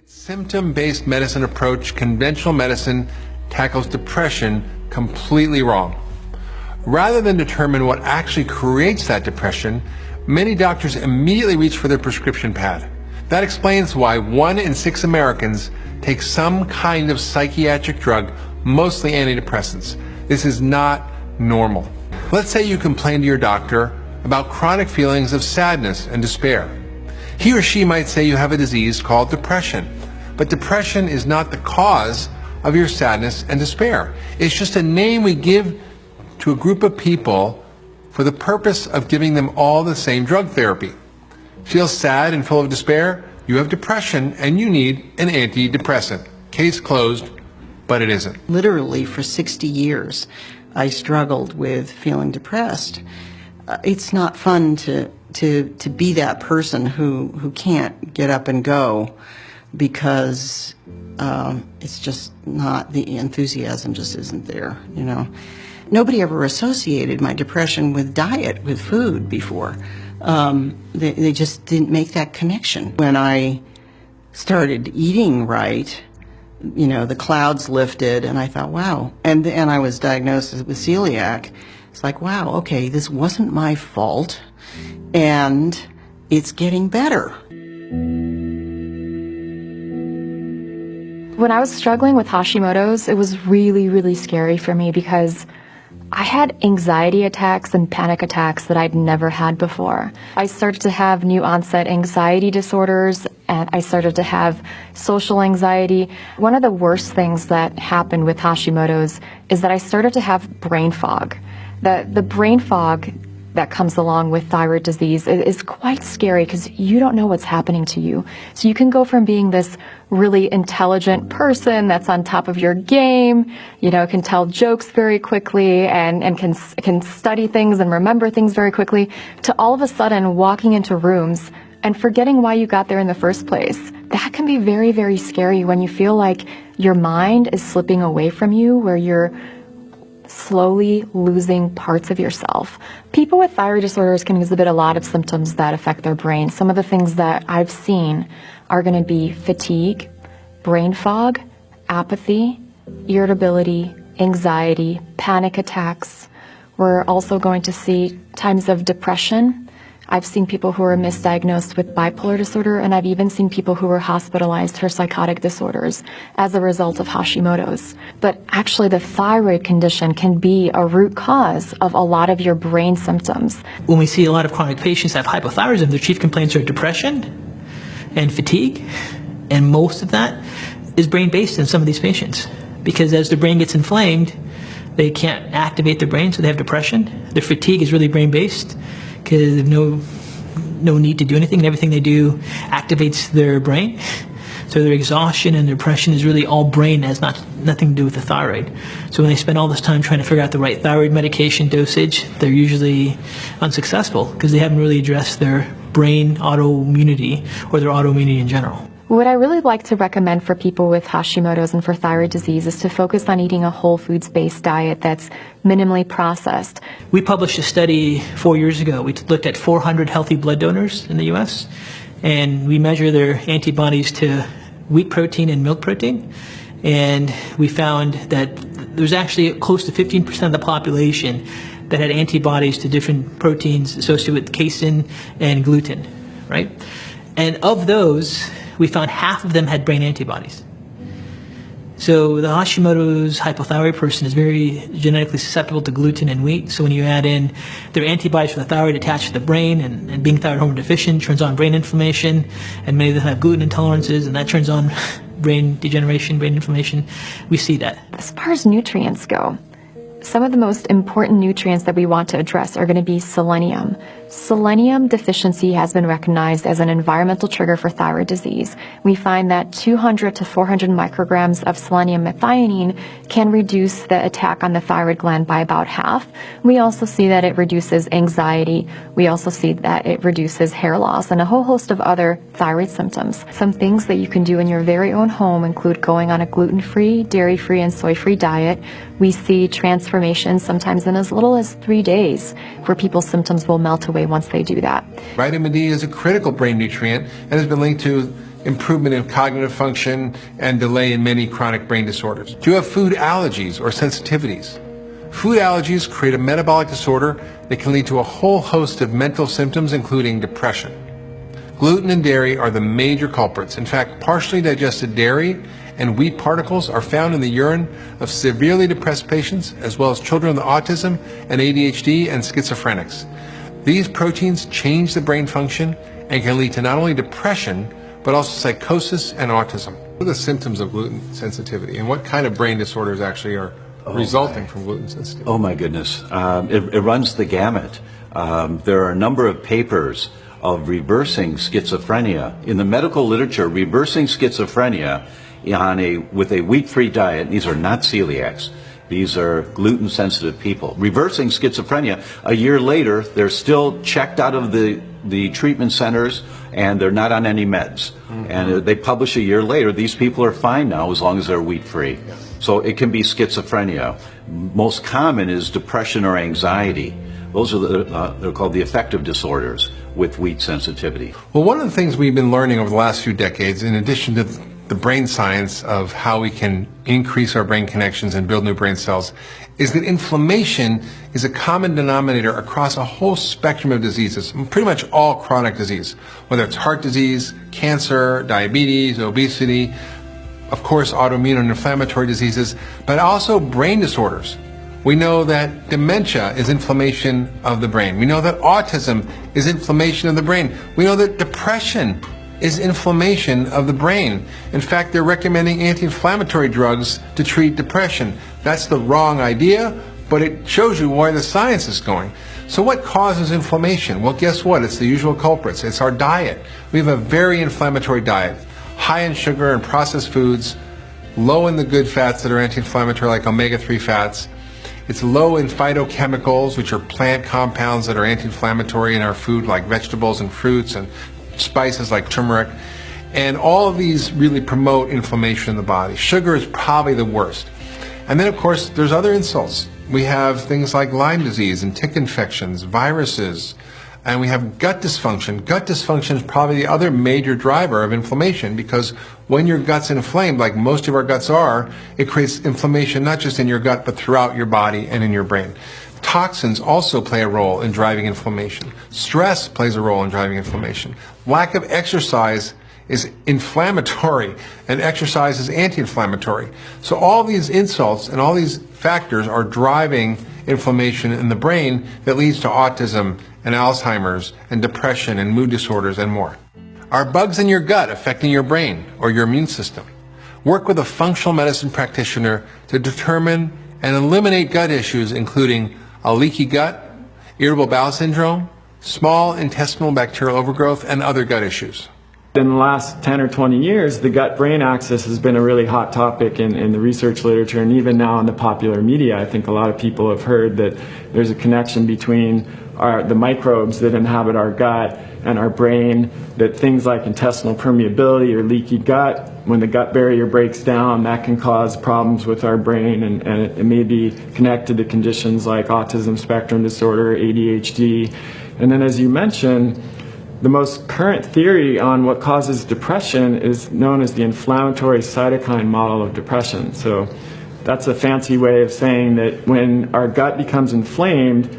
Symptom-based medicine approach, conventional medicine tackles depression completely wrong. Rather than determine what actually creates that depression, many doctors immediately reach for their prescription pad. That explains why 1 in 6 Americans take some kind of psychiatric drug, mostly antidepressants. This is not normal. Let's say you complain to your doctor about chronic feelings of sadness and despair. He or she might say you have a disease called depression. But depression is not the cause of your sadness and despair. It's just a name we give to a group of people for the purpose of giving them all the same drug therapy. Feel sad and full of despair? You have depression and you need an antidepressant. Case closed, but it isn't. Literally for 60 years, I struggled with feeling depressed. It's not fun to be that person who can't get up and go because it's just not, the enthusiasm just isn't there, you know. Nobody ever associated my depression with diet, with food before. They just didn't make that connection. When I started eating right, you know, the clouds lifted and I thought, wow. And I was diagnosed with celiac. It's like, wow, okay, this wasn't my fault and it's getting better. When I was struggling with Hashimoto's, it was really, really scary for me because I had anxiety attacks and panic attacks that I'd never had before. I started to have new onset anxiety disorders, and I started to have social anxiety. One of the worst things that happened with Hashimoto's is that I started to have brain fog. The brain fog that comes along with thyroid disease is quite scary because you don't know what's happening to you. So you can go from being this really intelligent person that's on top of your game, you know, can tell jokes very quickly and can study things and remember things very quickly, to all of a sudden walking into rooms and forgetting why you got there in the first place. That can be very, very scary when you feel like your mind is slipping away from you, where you're slowly losing parts of yourself. People with thyroid disorders can exhibit a lot of symptoms that affect their brain. Some of the things that I've seen are going to be fatigue, brain fog, apathy, irritability, anxiety, panic attacks. We're also going to see times of depression. I've seen people who are misdiagnosed with bipolar disorder, and I've even seen people who were hospitalized for psychotic disorders as a result of Hashimoto's. But actually, the thyroid condition can be a root cause of a lot of your brain symptoms. When we see a lot of chronic patients have hypothyroidism, their chief complaints are depression and fatigue, and most of that is brain-based in some of these patients. Because as their brain gets inflamed, they can't activate their brain, so they have depression. Their fatigue is really brain-based, because they have no need to do anything, and everything they do activates their brain. So their exhaustion and depression is really all brain, has nothing to do with the thyroid. So when they spend all this time trying to figure out the right thyroid medication dosage, they're usually unsuccessful because they haven't really addressed their brain autoimmunity or their autoimmunity in general. What I really like to recommend for people with Hashimoto's and for thyroid disease is to focus on eating a whole foods-based diet that's minimally processed. We published a study 4 years ago. We looked at 400 healthy blood donors in the U.S., and we measure their antibodies to wheat protein and milk protein. And we found that there's actually close to 15% of the population that had antibodies to different proteins associated with casein and gluten, right? And of those, we found half of them had brain antibodies. So the Hashimoto's hypothyroid person is very genetically susceptible to gluten and wheat. So when you add in their antibodies for the thyroid attached to the brain, and being thyroid hormone deficient turns on brain inflammation, and many of them have gluten intolerances, and that turns on brain degeneration, brain inflammation, we see that. As far as nutrients go, some of the most important nutrients that we want to address are going to be selenium. Selenium deficiency has been recognized as an environmental trigger for thyroid disease. We find that 200 to 400 micrograms of selenium methionine can reduce the attack on the thyroid gland by about half. We also see that it reduces anxiety. We also see that it reduces hair loss and a whole host of other thyroid symptoms. Some things that you can do in your very own home include going on a gluten-free, dairy-free, and soy-free diet. We see transformations sometimes in as little as 3 days, where people's symptoms will melt away once they do that. Vitamin D is a critical brain nutrient and has been linked to improvement in cognitive function, and delay in many chronic brain disorders. Do you have food allergies or sensitivities? Food allergies create a metabolic disorder that can lead to a whole host of mental symptoms, including depression. Gluten and dairy are the major culprits. In fact, partially digested dairy and wheat particles are found in the urine of severely depressed patients, as well as children with autism and ADHD and schizophrenics. These proteins change the brain function and can lead to not only depression, but also psychosis and autism. What are the symptoms of gluten sensitivity, and what kind of brain disorders actually are resulting from gluten sensitivity? Oh my goodness, it runs the gamut. There are a number of papers of reversing schizophrenia. In the medical literature, reversing schizophrenia with a wheat-free diet, these are not celiacs, these are gluten-sensitive people. Reversing schizophrenia, a year later, they're still checked out of the treatment centers and they're not on any meds. Mm-hmm. And they publish a year later, these people are fine now as long as they're wheat-free. Yeah. So it can be schizophrenia. Most common is depression or anxiety. Those are they're called the affective disorders with wheat sensitivity. Well, one of the things we've been learning over the last few decades, in addition to the brain science of how we can increase our brain connections and build new brain cells, is that inflammation is a common denominator across a whole spectrum of diseases, pretty much all chronic disease, whether it's heart disease, cancer, diabetes, obesity, of course autoimmune and inflammatory diseases, but also brain disorders. We know that dementia is inflammation of the brain. We know that autism is inflammation of the brain. We know that depression is inflammation of the brain. In fact, they're recommending anti-inflammatory drugs to treat depression. That's the wrong idea, but it shows you where the science is going. So what causes inflammation? Well, guess what? It's the usual culprits. It's our diet. We have a very inflammatory diet, high in sugar and processed foods, low in the good fats that are anti-inflammatory like omega-3 fats. It's low in phytochemicals, which are plant compounds that are anti-inflammatory in our food, like vegetables and fruits and spices like turmeric. And all of these really promote inflammation in the body. Sugar is probably the worst. And then, of course, there's other insults. We have things like Lyme disease and tick infections, viruses, and we have gut dysfunction. Gut dysfunction is probably the other major driver of inflammation, because when your gut's inflamed, like most of our guts are, it creates inflammation not just in your gut, but throughout your body and in your brain. Toxins also play a role in driving inflammation. Stress plays a role in driving inflammation. Lack of exercise is inflammatory, and exercise is anti-inflammatory. So all these insults and all these factors are driving inflammation in the brain that leads to autism and Alzheimer's and depression and mood disorders and more. Are bugs in your gut affecting your brain or your immune system? Work with a functional medicine practitioner to determine and eliminate gut issues, including a leaky gut, irritable bowel syndrome, small intestinal bacterial overgrowth, and other gut issues. In the last 10 or 20 years, the gut-brain axis has been a really hot topic in the research literature, and even now in the popular media. I think a lot of people have heard that there's a connection between the microbes that inhabit our gut and our brain, that things like intestinal permeability or leaky gut, when the gut barrier breaks down, that can cause problems with our brain, and it may be connected to conditions like autism spectrum disorder, ADHD. And then, as you mentioned, the most current theory on what causes depression is known as the inflammatory cytokine model of depression. So that's a fancy way of saying that when our gut becomes inflamed,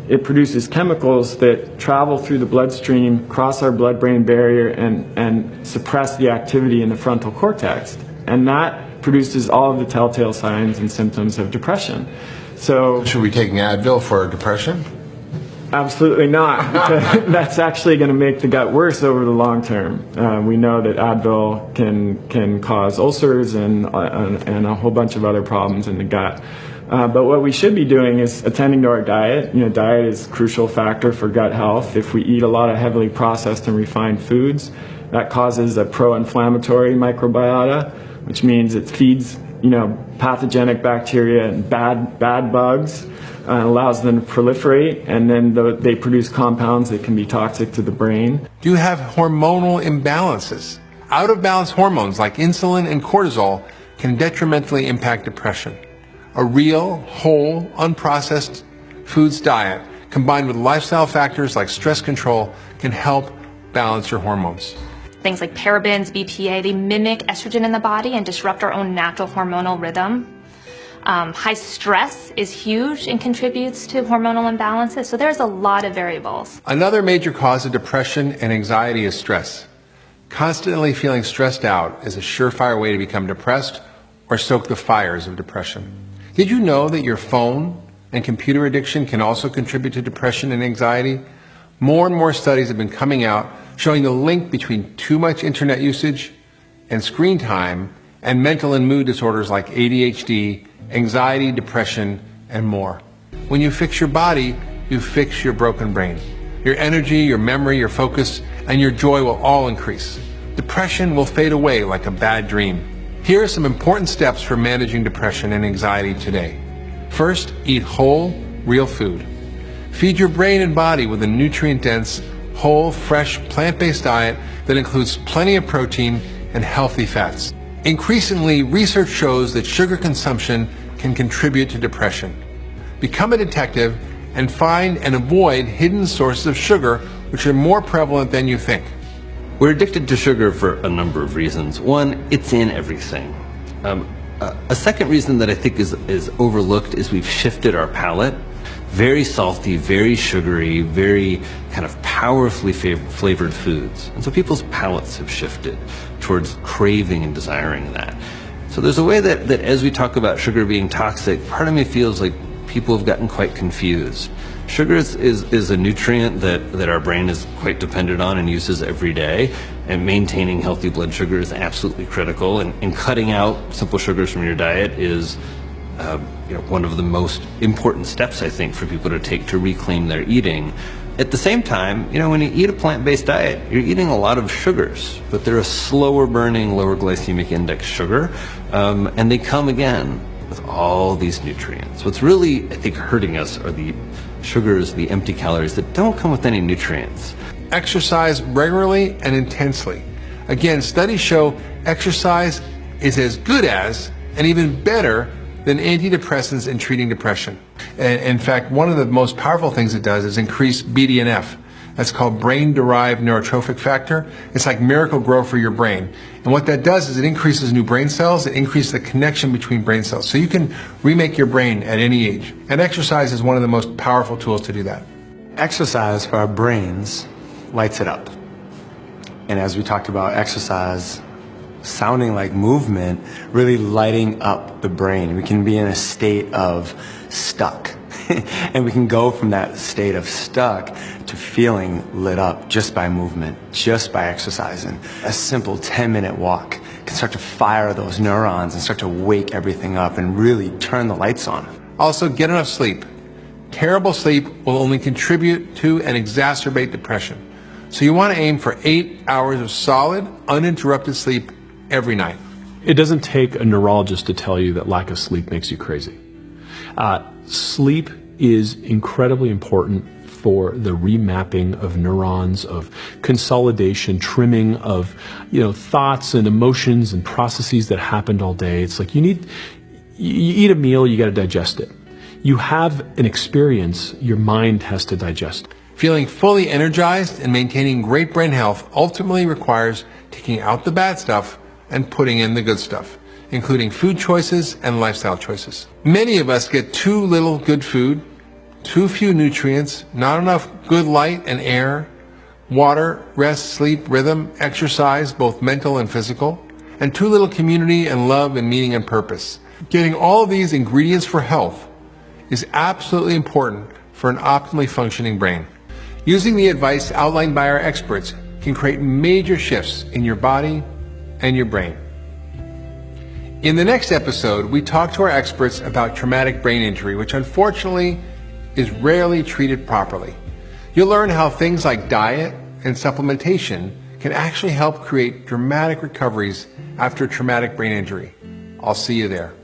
it produces chemicals that travel through the bloodstream, cross our blood-brain barrier, and suppress the activity in the frontal cortex. And that produces all of the telltale signs and symptoms of depression. So, should we be taking Advil for depression? Absolutely not. That's actually going to make the gut worse over the long term. We know that Advil can cause ulcers and a whole bunch of other problems in the gut. But what we should be doing is attending to our diet. Diet is a crucial factor for gut health. If we eat a lot of heavily processed and refined foods, that causes a pro-inflammatory microbiota, which means it feeds pathogenic bacteria and bad bugs, allows them to proliferate, and then they produce compounds that can be toxic to the brain. Do you have hormonal imbalances? Out of balance hormones like insulin and cortisol can detrimentally impact depression. A real, whole, unprocessed foods diet combined with lifestyle factors like stress control can help balance your hormones. things like parabens, BPA, they mimic estrogen in the body and disrupt our own natural hormonal rhythm. High stress is huge and contributes to hormonal imbalances, so there's a lot of variables. Another major cause of depression and anxiety is stress. Constantly feeling stressed out is a surefire way to become depressed or stoke the fires of depression. Did you know that your phone and computer addiction can also contribute to depression and anxiety? More and more studies have been coming out showing the link between too much internet usage and screen time and mental and mood disorders like ADHD, anxiety, depression, and more. When you fix your body, you fix your broken brain. Your energy, your memory, your focus, and your joy will all increase. Depression will fade away like a bad dream. Here are some important steps for managing depression and anxiety today. First, eat whole, real food. Feed your brain and body with a nutrient-dense, whole, fresh, plant-based diet that includes plenty of protein and healthy fats. Increasingly, research shows that sugar consumption can contribute to depression. Become a detective and find and avoid hidden sources of sugar which are more prevalent than you think. We're addicted to sugar for a number of reasons. One, it's in everything. A second reason that I think is overlooked is we've shifted our palate. Very salty, very sugary, very kind of powerfully flavored foods. And so people's palates have shifted towards craving and desiring that. So there's a way that as we talk about sugar being toxic, part of me feels like people have gotten quite confused. Sugar is a nutrient that our brain is quite dependent on and uses every day, and maintaining healthy blood sugar is absolutely critical, and cutting out simple sugars from your diet is one of the most important steps, I think, for people to take to reclaim their eating. At the same time, when you eat a plant-based diet, you're eating a lot of sugars, but they're a slower burning, lower glycemic index sugar, and they come again with all these nutrients. What's really, I think, hurting us are the sugars, the empty calories that don't come with any nutrients. Exercise regularly and intensely. Again, studies show exercise is as good as, and even better than antidepressants in treating depression. And in fact, one of the most powerful things it does is increase BDNF. That's called brain-derived neurotrophic factor. It's like miracle grow for your brain. And what that does is it increases new brain cells, it increases the connection between brain cells. So you can remake your brain at any age. And exercise is one of the most powerful tools to do that. Exercise for our brains lights it up. And as we talked about, exercise sounding like movement, really lighting up the brain. We can be in a state of stuck. And we can go from that state of stuck to feeling lit up just by movement, just by exercising. A simple 10-minute walk can start to fire those neurons and start to wake everything up and really turn the lights on. Also, get enough sleep. Terrible sleep will only contribute to and exacerbate depression. So you want to aim for 8 hours of solid, uninterrupted sleep every night. It doesn't take a neurologist to tell you that lack of sleep makes you crazy. Sleep is incredibly important for the remapping of neurons, of consolidation, trimming of thoughts and emotions and processes that happened all day. It's like you eat a meal, you got to digest it. You have an experience, your mind has to digest it. Feeling fully energized and maintaining great brain health ultimately requires taking out the bad stuff and putting in the good stuff, including food choices and lifestyle choices. Many of us get too little good food, too few nutrients, not enough good light and air, water, rest, sleep, rhythm, exercise, both mental and physical, and too little community and love and meaning and purpose. Getting all of these ingredients for health is absolutely important for an optimally functioning brain. Using the advice outlined by our experts can create major shifts in your body and your brain. In the next episode, we talk to our experts about traumatic brain injury, which unfortunately is rarely treated properly. You'll learn how things like diet and supplementation can actually help create dramatic recoveries after traumatic brain injury. I'll see you there.